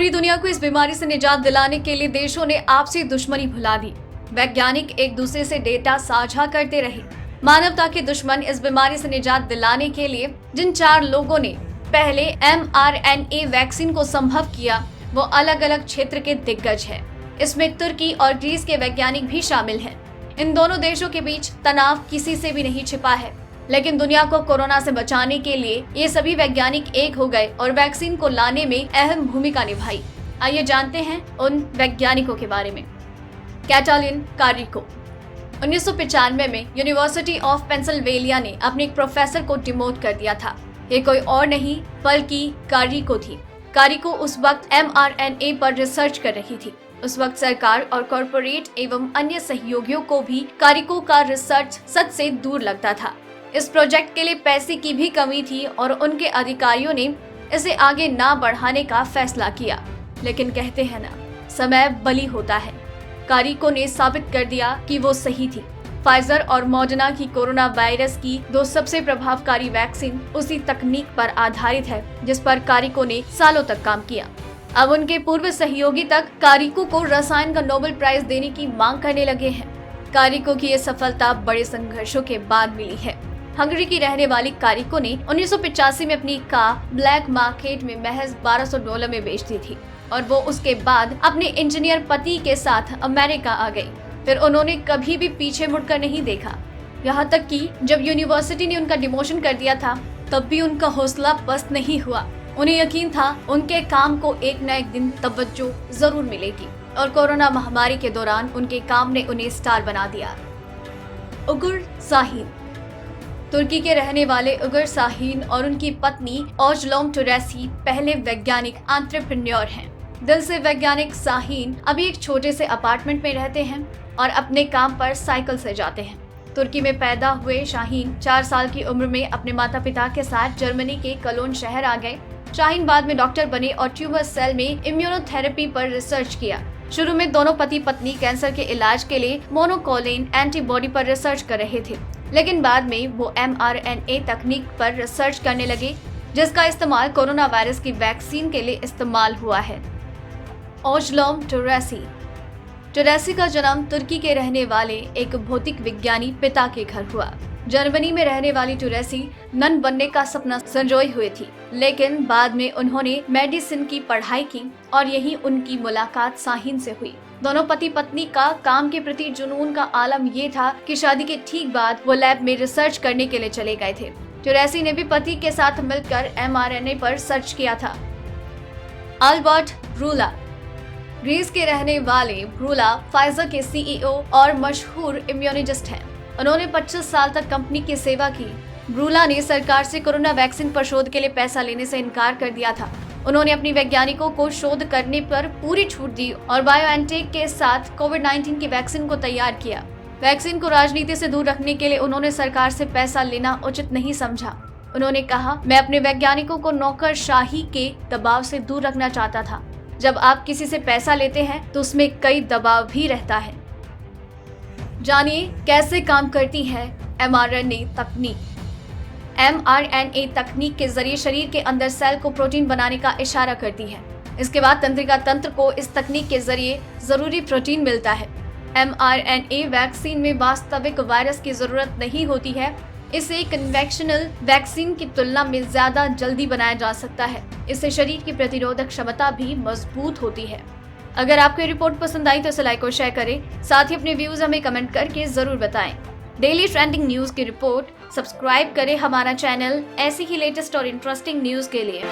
पूरी दुनिया को इस बीमारी से निजात दिलाने के लिए देशों ने आपसी दुश्मनी भुला दी। वैज्ञानिक एक दूसरे से डेटा साझा करते रहे। मानवता के दुश्मन इस बीमारी से निजात दिलाने के लिए जिन 4 लोगों ने पहले mRNA वैक्सीन को संभव किया, वो अलग अलग क्षेत्र के दिग्गज हैं। इसमें तुर्की और ग्रीस के वैज्ञानिक भी शामिल हैं। इन दोनों देशों के बीच तनाव किसी से भी नहीं छिपा है, लेकिन दुनिया को कोरोना से बचाने के लिए ये सभी वैज्ञानिक एक हो गए और वैक्सीन को लाने में अहम भूमिका निभाई। आइए जानते हैं उन वैज्ञानिकों के बारे में। कैटालिन कारिको 1995 में यूनिवर्सिटी ऑफ पेंसिल्वेनिया ने अपने एक प्रोफेसर को डिमोट कर दिया था। ये कोई और नहीं बल्कि कारिको थी। कारिको उस वक्त mRNA पर रिसर्च कर रही थी। उस वक्त सरकार और कॉरपोरेट एवं अन्य सहयोगियों को भी कारिको का रिसर्च सच से दूर लगता था। इस प्रोजेक्ट के लिए पैसे की भी कमी थी और उनके अधिकारियों ने इसे आगे ना बढ़ाने का फैसला किया। लेकिन कहते हैं ना, समय बली होता है। कारिको ने साबित कर दिया कि वो सही थी। फाइजर और मॉडर्ना की कोरोना वायरस की 2 सबसे प्रभावकारी वैक्सीन उसी तकनीक पर आधारित है जिस पर कारिको ने सालों तक काम किया। अब उनके पूर्व सहयोगी तक कारिको को रसायन का नोबेल प्राइज देने की मांग करने लगे हैं। कारिको की ये सफलता बड़े संघर्षों के बाद मिली है। हंगरी की रहने वाली कारिको ने 1985 में अपनी कार ब्लैक मार्केट में महज $1200 में बेच दी थी और वो उसके बाद अपने इंजीनियर पति के साथ अमेरिका आ गई। फिर उन्होंने कभी भी पीछे मुड़कर नहीं देखा। यहाँ तक कि जब यूनिवर्सिटी ने उनका डिमोशन कर दिया था, तब भी उनका हौसला पस्त नहीं हुआ। उन्हें यकीन था उनके काम को एक न एक दिन तवज्जो जरूर मिलेगी और कोरोना महामारी के दौरान उनके काम ने उन्हें स्टार बना दिया। उगुर शाहीन तुर्की के रहने वाले उगुर शाहीन और उनकी पत्नी ओजलोम टुरेसी पहले वैज्ञानिक एंटरप्रेन्योर हैं। दिल से वैज्ञानिक शाहीन अभी एक छोटे से अपार्टमेंट में रहते हैं और अपने काम पर साइकिल से जाते हैं। तुर्की में पैदा हुए शाहीन 4 साल की उम्र में अपने माता पिता के साथ जर्मनी के कलोन शहर आ गए। शाहीन बाद में डॉक्टर बने और ट्यूमर सेल में इम्यूनोथेरेपी पर रिसर्च किया। शुरू में दोनों पति पत्नी कैंसर के इलाज के लिए मोनोक्लोनल एंटीबॉडी पर रिसर्च कर रहे थे, लेकिन बाद में वो mRNA तकनीक पर रिसर्च करने लगे जिसका इस्तेमाल कोरोना वायरस की वैक्सीन के लिए इस्तेमाल हुआ है। ओजलोम टुरेसी का जन्म तुर्की के रहने वाले एक भौतिक विज्ञानी पिता के घर हुआ। जर्मनी में रहने वाली टुरेसी नन बनने का सपना संजोए हुए थी, लेकिन बाद में उन्होंने मेडिसिन की पढ़ाई की और यही उनकी मुलाकात शाहीन से हुई। दोनों पति पत्नी का काम के प्रति जुनून का आलम ये था कि शादी के ठीक बाद वो लैब में रिसर्च करने के लिए चले गए थे। टुरेसी ने भी पति के साथ मिलकर mRNA पर सर्च किया था। अल्बर्ट ब्रूला ग्रीस के रहने वाले ब्रूला फाइजर के सीईओ और मशहूर इम्यूनोलॉजिस्ट हैं। उन्होंने 25 साल तक कंपनी की सेवा की। ब्रूला ने सरकार से कोरोना वैक्सीन पर शोध के लिए पैसा लेने से इनकार कर दिया था। उन्होंने अपनी वैज्ञानिकों को शोध करने पर पूरी छूट दी और बायोएनटेक के साथ कोविड-19 की वैक्सीन को तैयार किया। वैक्सीन को राजनीति से दूर रखने के लिए उन्होंने सरकार से पैसा लेना उचित नहीं समझा। उन्होंने कहा, मैं अपने वैज्ञानिकों को नौकरशाही के दबाव से दूर रखना चाहता था। जब आप किसी से पैसा लेते हैं तो उसमें कई दबाव भी रहता है। जानिए कैसे काम करती है mRNA तकनीक। mRNA तकनीक के जरिए शरीर के अंदर सेल को प्रोटीन बनाने का इशारा करती है। इसके बाद तंत्रिका तंत्र को इस तकनीक के जरिए जरूरी प्रोटीन मिलता है। mRNA वैक्सीन में वास्तविक वायरस की जरूरत नहीं होती है। इसे कन्वेंशनल वैक्सीन की तुलना में ज्यादा जल्दी बनाया जा सकता है। इससे शरीर की प्रतिरोधक क्षमता भी मजबूत होती है। अगर आपको रिपोर्ट पसंद आई तो इसे लाइक और शेयर करें। साथ ही अपने व्यूज हमें कमेंट करके जरूर बताएं। डेली ट्रेंडिंग न्यूज की रिपोर्ट सब्सक्राइब करें हमारा चैनल ऐसी ही लेटेस्ट और इंटरेस्टिंग न्यूज के लिए।